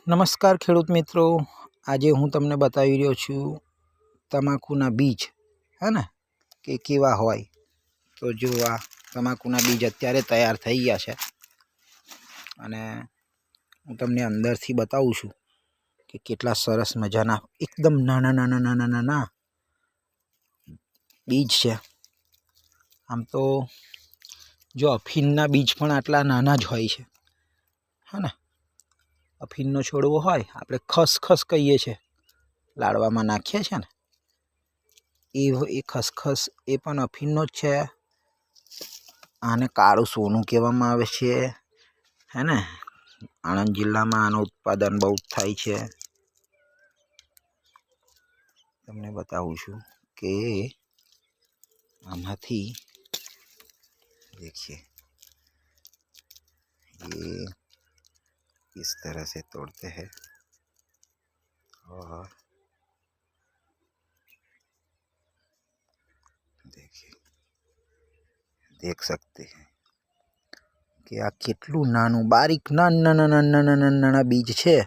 નમસ્કાર ખેડૂત મિત્રો, આજે હું તમને બતાવી રહ્યો છું તમાકુના બીજ, હે ને, કે કેવા હોય. તો જો આ તમાકુના બીજ અત્યારે તૈયાર થઈ ગયા છે અને હું તમને અંદરથી બતાવું છું કે કેટલા સરસ મજાના એકદમ નાના નાના નાના નાના બીજ છે. આમ તો જો અફીણના બીજ પણ આટલા નાના જ હોય છે, હે ને. અફીણનો છોડવો હોય, આપણે ખસખસ કહીએ છીએ, લાડવામાં નાખીએ છીએ ને, એ ખસખસ એ પણ અફીણનો જ છે. આને કાળું સોનું કહેવામાં આવે છે, હે ને. આણંદ જિલ્લામાં આનું ઉત્પાદન બહુ થાય છે. તમને બતાવું છું કે આમાંથી देखिए ये इस तरह से तोड़ते हैं और देखिए देख सकते हैं कि आ કેટલું નાનું બારીક નાના નાના નાના નાના બીજ છે,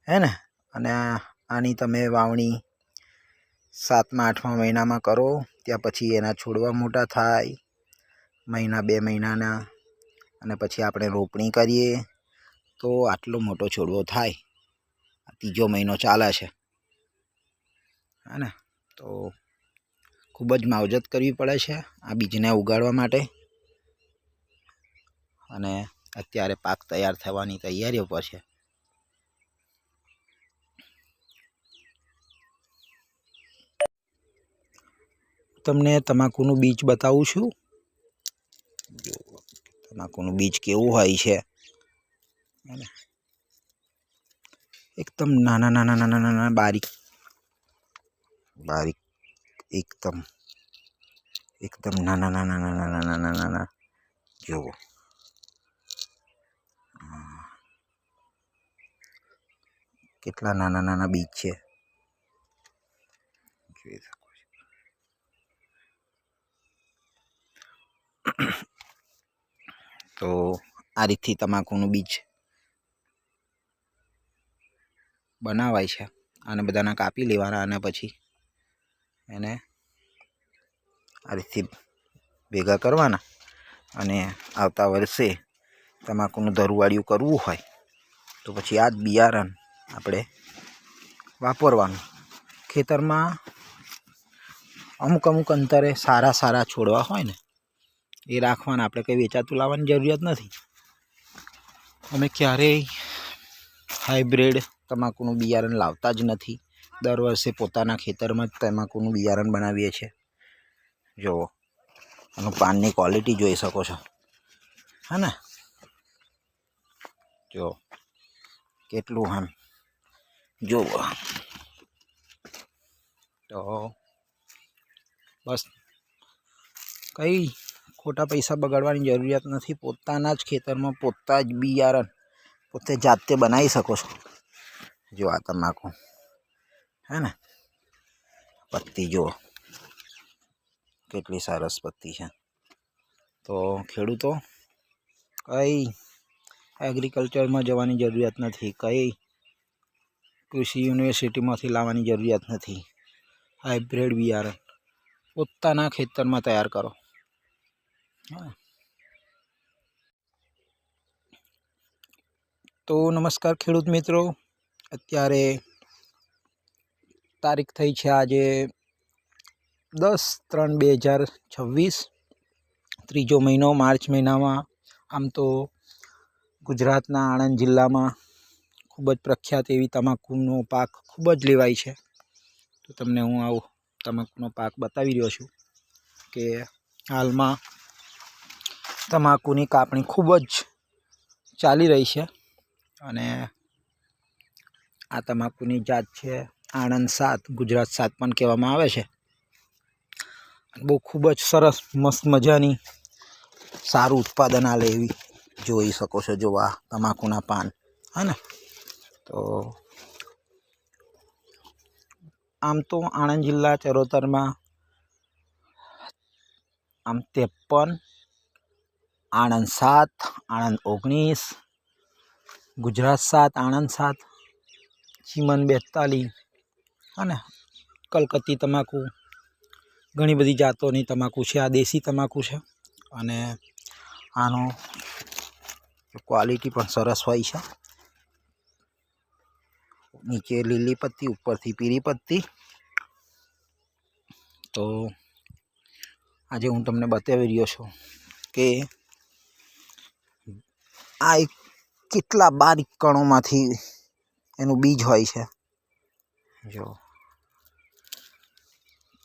હે ને. અને આની તમે વાવણી 7મા 8મા મહિનામાં કરો, ત્યાં પછી એના છોડવા મોટા થાય, મહિના 2 મહિનાના, અને પછી આપણે રોપણી કરીએ તો આટલો મોટો છોડવો થાય. આ 3જો મહિનો ચાલે છે, હે ને. તો ખૂબ જ માવજત કરવી પડે છે આ બીજને ઉગાડવા માટે. અને અત્યારે પાક તૈયાર થવાની તૈયારીઓ પર છે. તમને તમાકુનું બીજ બતાવું છું. જો તમાકુનું બીજ કેવું હોય છે, એકદમ નાના નાના નાના નાના બારીક બારીક એકદમ એકદમ નાના નાના નાના નાના નાના નાના જુઓ. કેટલા નાના નાના બીજ છે, જોઈ શકો છો. તો આ રીતથી તમાકુનું બીજ બનાવાય છે. આને બધાને કાપી લેવાના અને પછી એને આ રીતથી ભેગા કરવાના. અને આવતા વર્ષે તમાકુનું ધરુવાળિયું કરવું હોય તો પછી આ જ બિયારણ આપણે વાપરવાનું. ખેતરમાં અમુક અમુક અંતરે સારા સારા છોડવા હોય ને એ રાખવાના. આપણે કંઈ વેચાતું લાવવાની જરૂરિયાત નથી. અમે ક્યારેય હાઇબ્રિડ તમાકુનું બિયારણ લાવતા જ નથી. દર વર્ષે પોતાના ખેતરમાં જ તમાકુનું બિયારણ બનાવીએ છીએ. જુઓ, આનું પાનની ક્વોલિટી જોઈ શકો છો, હે ને. જો કેટલું આમ જુઓ. તો બસ કંઈ ખોટા પૈસા બગાડવાની જરૂરિયાત નથી. પોતાના જ ખેતરમાં પોતા જ બિયારણ પોતે જાતે બનાવી શકો છો. જો આ તમાકુ, હે ને, પત્તી જુઓ કેટલી સરસ પત્તી છે. તો ખેડૂતો કંઈ એગ્રીકલ્ચરમાં જવાની જરૂરિયાત નથી, કંઈ કૃષિ યુનિવર્સિટીમાંથી લાવવાની જરૂરિયાત નથી. હાઇબ્રિડ બિયારણ પોતાના ખેતરમાં તૈયાર કરો. તો નમસ્કાર ખેડૂત મિત્રો, અત્યારે તારીખ થઈ છે આજે 10/3/2026, 3જો મહિનો, માર્ચ મહિનામાં. આમ તો ગુજરાતના આણંદ જિલ્લામાં ખૂબ જ પ્રખ્યાત એવી તમાકુનો પાક ખૂબ જ લેવાય છે. તો તમને હું આવો તમાકુનો પાક બતાવી રહ્યો છું કે હાલમાં તમાકુની કાપણી ખૂબ જ ચાલી રહી છે. અને આ તમાકુની જાત છે આણંદ 7, ગુજરાત 7 પણ કહેવામાં આવે છે. બહુ ખૂબ જ સરસ મસ્ત મજાની સારું ઉત્પાદન આલે એવી જોઈ શકો છો. જો આ તમાકુના પાન, હે ને. તો આમ તો આણંદ જિલ્લા ચરોતરમાં આમ 53, આણંદ 7, આણંદ 19, ગુજરાત 7, આણંદ 7 ચીમન 42 અને કલકત્તી તમાકુ, ઘણી બધી જાતોની તમાકુ છે। આ દેશી તમાકુ છે અને આનો ક્વોલિટી પણ સરસ હોય છે। નીચે લીલી પત્તી, ઉપરથી પીળી પત્તી। તો આજે હું તમને બતાવી રહ્યો છું કે આ એક કેટલા બારીક કણોમાંથી એનું બીજ હોય છે। જો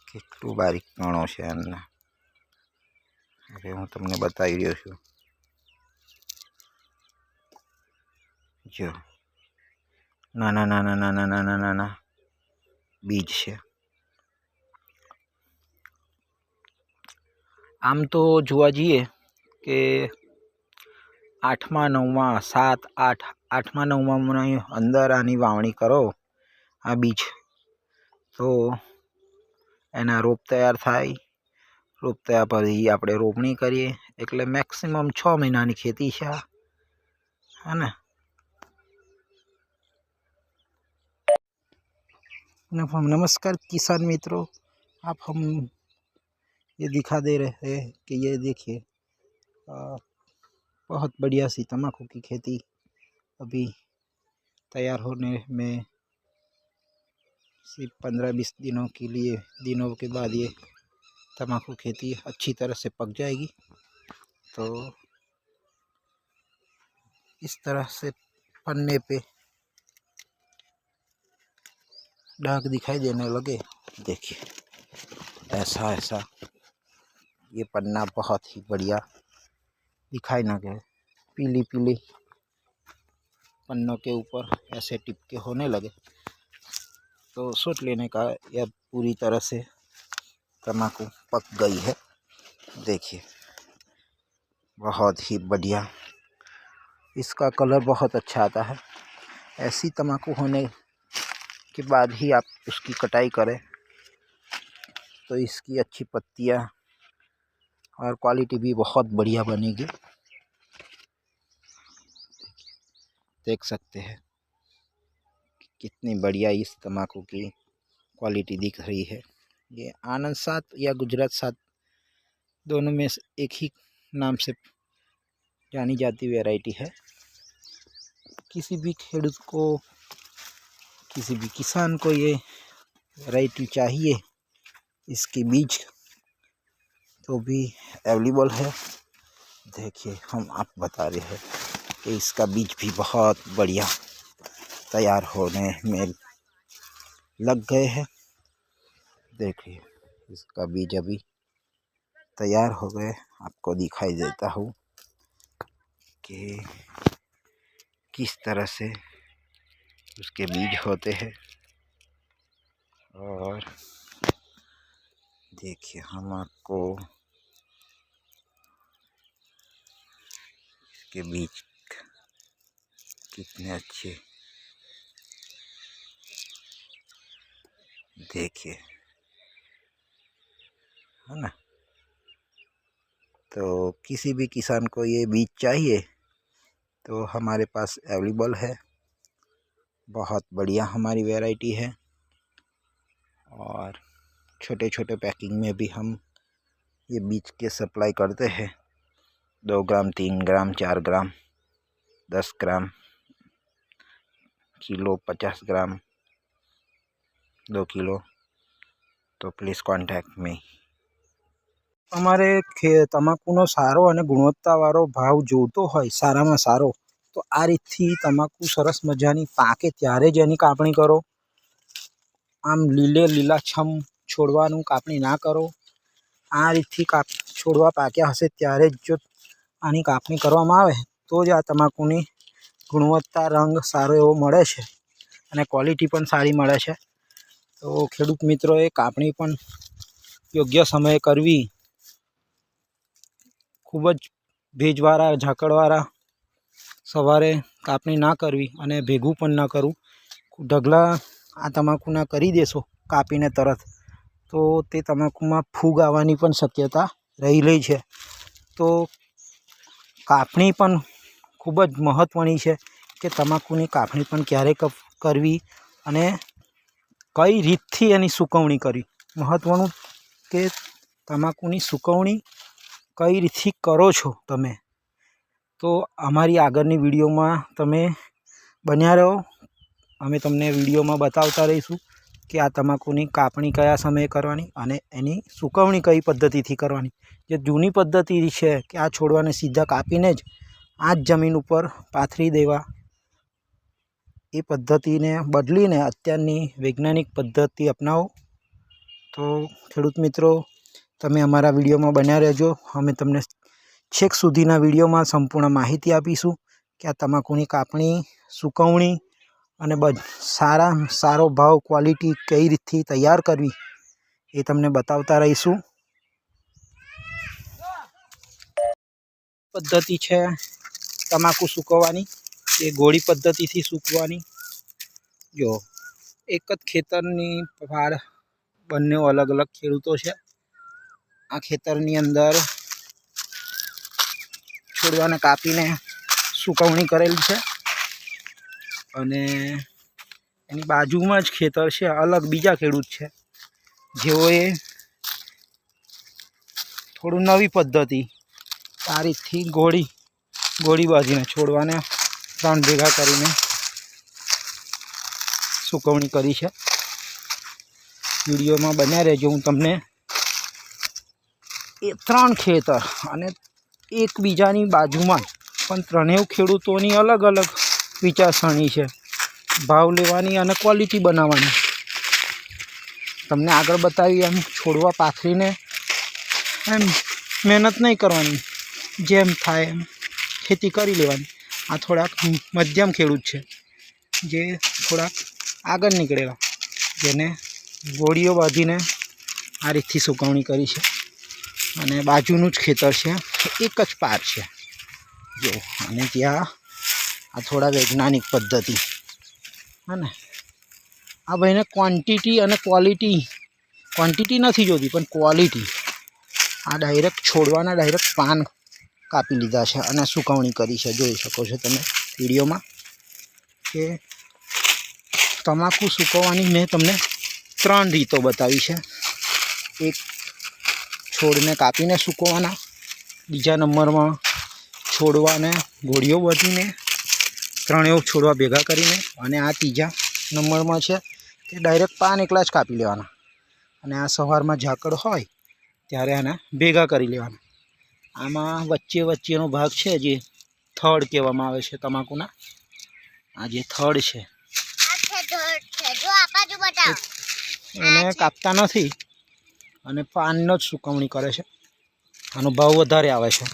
કેટલું બારીક કણો છે એમના, હવે હું તમને બતાવી રહ્યો છું। જો નાના નાના નાના નાના નાના બીજ છે। આમ તો જોવા જઈએ કે 8મા 9મા 7 8 8મા 9મા અંદર આની વાવણી કરો આ બીજ, તો એના રોપ તૈયાર થાય। રોપ તૈયાર પછી આપણે રોપણી કરીએ એટલે મેક્સિમમ 6 મહિનાની ખેતી છે, है ना। नमस्कार किसान मित्रों, आप हम ये दिखा दे रहे हैं कि ये देखिए बहुत बढ़िया सी तम्बाकू की खेती अभी तैयार होने में सिर्फ 15-20 दिनों के बाद ये तम्बाकू खेती अच्छी तरह से पक जाएगी। तो इस तरह से पन्ने पे दाग दिखाई देने लगे, देखिए ऐसा ऐसा ये पन्ना बहुत ही बढ़िया दिखाई ना गए, पीली पीली पन्नों के ऊपर ऐसे टिपके होने लगे तो सोच लेने का यह पूरी तरह से तम्बाकू पक गई है। देखिए बहुत ही बढ़िया, इसका कलर बहुत अच्छा आता है। ऐसी तम्बाकू होने के बाद ही आप उसकी कटाई करें तो इसकी अच्छी पत्तियां और क्वालिटी भी बहुत बढ़िया बनेगी। देख सकते हैं कितनी बढ़िया इस तम्बाकू की क्वालिटी दिख रही है। ये आनंद 7 या गुजरात 7 दोनों में एक ही नाम से जानी जाती वैरायटी है। किसी भी खेडूत को, किसी भी किसान को ये वैरायटी चाहिए, इसकी बीज तो भी अवेलेबल है। देखिए हम आप बता रहे हैं कि इसका बीज भी बहुत बढ़िया तैयार होने में लग गए हैं। देखिए इसका बीज अभी तैयार हो गए, आपको दिखाई देता हूँ कि किस तरह से उसके बीज होते हैं। और देखिए हम आपको इसके बीज कितने अच्छे, देखिए है ना। तो किसी भी किसान को ये बीज चाहिए तो हमारे पास अवेलेबल है, बहुत बढ़िया हमारी वैरायटी है। और छोटे छोटे पैकिंग में भी हम ये बीज के सप्लाई करते हैं, 2 ग्राम 3 ग्राम 4 ग्राम 10 ग्राम किलो 50 ग्राम 2 किलो। तो प्लीज़ कॉन्टैक्ट में। અમારે તમાકુનો સારો અને ગુણવત્તાવાળો ભાવ જોતો હોય સારામાં સારો, તો આ રીતથી તમાકુ સરસ મજાની પાકે ત્યારે જ એની કાપણી કરો। આમ લીલાછમ છોડવાનું કાપણી ના કરો। આ રીતથી છોડવા પાક્યા હશે ત્યારે જ જો આની કાપણી કરવામાં આવે તો જ આ તમાકુની ગુણવત્તા રંગ સારો એવો મળે છે અને ક્વોલિટી પણ સારી મળે છે। તો ખેડૂત મિત્રોએ કાપણી પણ યોગ્ય સમયે કરવી। ખૂબ જ ભેજવાળા ઝાકળવાળા સવારે કાપણી ના કરવી અને ભેગું પણ ના કરવું। ઢગલા આ તમાકુના કરી દેશો કાપીને તરત તો તે તમાકુમાં ફૂગ આવવાની પણ શક્યતા રહેલી છે। તો કાપણી પણ ખૂબ જ મહત્ત્વની છે કે તમાકુની કાપણી પણ ક્યારે કરવી અને કઈ રીતથી એની સૂકવણી કરવી. મહત્ત્વનું કે તમાકુની સૂકવણી કઈ રીતથી કરો છો તમે, તો અમારી આગળની વિડીયોમાં તમે બન્યા રહો. અમે તમને વિડીયોમાં બતાવતા રહીશું કે આ તમાકુની કાપણી કયા સમયે કરવાની અને એની સૂકવણી કઈ પદ્ધતિથી કરવાની. જે જૂની પદ્ધતિ છે કે આ છોડવાને સીધા કાપીને જ આ જ જમીન ઉપર પાથરી દેવા, એ પદ્ધતિને બદલીને અત્યારની વૈજ્ઞાનિક પદ્ધતિ અપનાવો. તો ખેડૂત મિત્રો, તમે અમારા વિડીયોમાં બન્યા રહેજો. અમે તમને છેક સુધીના વિડીયોમાં સંપૂર્ણ માહિતી આપીશું કે આ તમાકુની કાપણી, સૂકવણી અને સારો ભાવ, ક્વોલિટી કઈ રીતથી તૈયાર કરવી એ તમને બતાવતા રહીશું. પદ્ધતિ છે તમાકુ સૂકવવાની, એ ગોળી પદ્ધતિથી સૂકવવાની. જો એક જ ખેતરની બહાર બંને અલગ અલગ ખેડૂતો છે. આ ખેતરની અંદર છોડવાને કાપીને સૂકવણી કરેલી છે અને એની બાજુમાં જ ખેતર છે, અલગ બીજા ખેડૂત છે જેઓએ થોડું નવી પદ્ધતિ આ રીતથી ગોળી બાજીને છોડવાને 3 ભેગા કરીને સૂકવણી કરી છે. વિડીયોમાં બન્યા રહેજો. હું તમને એ 3 ખેતર અને એકબીજાની બાજુમાં પણ ત્રણેય ખેડૂતોની અલગ અલગ વિચારસરણી છે, ભાવ લેવાની અને ક્વોલિટી બનાવવાની. તમને આગળ બતાવી એમ છોડવા પાથરીને એમ મહેનત નહીં કરવાની, જેમ થાય એમ ખેતી કરી લેવાની. આ થોડાક મધ્યમ ખેડૂત છે જે થોડાક આગળ નીકળેલા, જેને ગોળીઓ બાંધીને આ રીતથી સૂકવણી કરી છે. અને બાજુનું જ ખેતર છે, એક જ પાર છે જો. અને ત્યાં આ થોડા વૈજ્ઞાનિક પદ્ધતિ, હા ને. આ ભાઈને ક્વોન્ટિટી અને ક્વોન્ટિટી નથી જોતી, પણ ક્વોલિટી. આ ડાયરેક્ટ છોડવાના ડાયરેક્ટ પાન કાપી લીધા છે અને સૂકવણી કરી છે. જોઈ શકો છો તમે વિડીયોમાં કે તમાકુ સૂકવવાની મેં તમને 3 રીતો બતાવી છે. એક, છોડને કાપીને સૂકવવાના. બીજા નંબરમાં છોડવાને ગોળીઓ બાંધીને, ત્રણેય છોડવા ભેગા કરીને. અને આ ત્રીજા નંબરમાં છે કે ડાયરેક્ટ પાન એકલા જ કાપી લેવાના અને આ સવારમાં ઝાકળ હોય ત્યારે આને ભેગા કરી લેવાના. આમાં વચ્ચેનો ભાગ છે જે થડ કહેવામાં આવે છે તમાકુના. આ જે થડ છે એને કાપતા નથી અને પાનનો જ સૂકવણી કરે છે. આનો ભાવ વધારે આવે છે.